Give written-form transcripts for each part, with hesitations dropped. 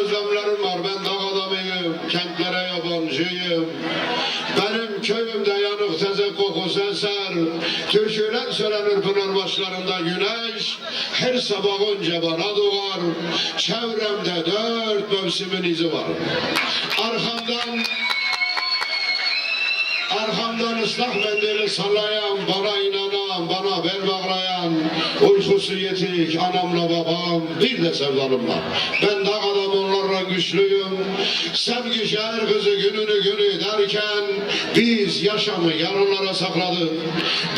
özlemlerim var. Ben dağ adamıyım, kentlere yabancıyım. Benim köyümde yanık teze kokusu eser. Türküler söylenir pınar başlarında güneş. Her sabah önce bana doğar. Çevremde 4 mevsimin izi var. Arkamdan ıslak mendili sallayan, bana inanan, bana bel bağlayan, uykusu yetik anamla babam, bir de sevdalım var. Ben dağ adam onlarla güçlüyüm. Sevgi şehir kızı günü derken biz yaşamı yarınlara sakladık.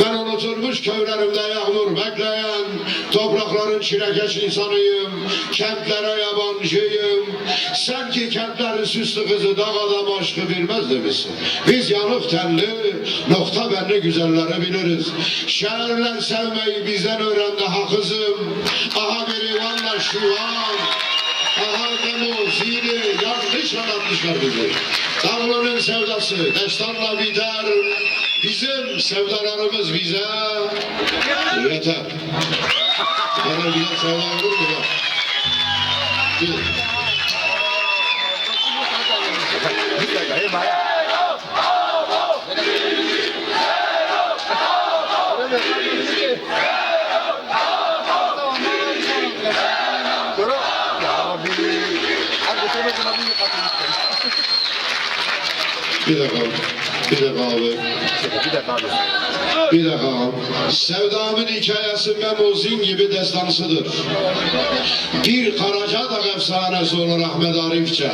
Ben unutulmuş köylerimde yağmur bekleyen, toprakların çilekeş insanıyım, kentlere yabancıyım. Sen ki kentlerin süslü kızı dağ adam aşkı bilmez demişsin. Biz yanık tenli, nokta benli güzelleri biliriz. Şehirler sevmeyi bizden öğrendi hakızım. Aha birivanla şuvan, aha demo zili, yanlış anlatmışlar bizi. Dağlı'nın sevdası destanla biter, bizim sevdalarımız bize yeter. Bana güzel sevda olur mu ya? Bir dakika abi. Sevdamın hikayesi Memuzin gibi destansıdır. Bir Karacadağ efsanesi olur Ahmet Arifçe.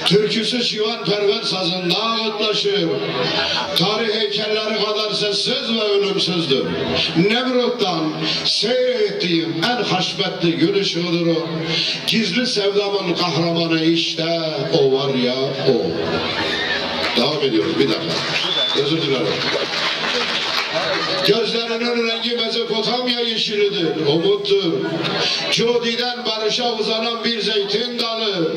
Türküsü şivan perver sazında ağıtlaşır. Tarih heykelleri kadar sessiz ve ölümsüzdür. Nemrut'tan seyrettiğim en haşmetli gülüş odur o. Gizli sevdamın kahramanı işte o var ya o. Devam ediyoruz bir dakika. Özür dilerim. Gözlerinin rengi Mezopotamya yeşilidir, umuttur. Cudiden barışa uzanan bir zeytin dalı.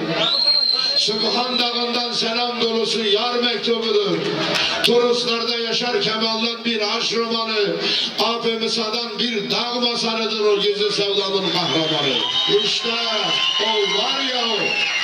Sübhan Dağı'ndan selam dolusu yar mektubudur. Turuslarda yaşar Kemal'dan bir aşk romanı. Abi Musa'dan bir dağ masalıdır o gizli sevdanın kahramanı. İşte o var ya o.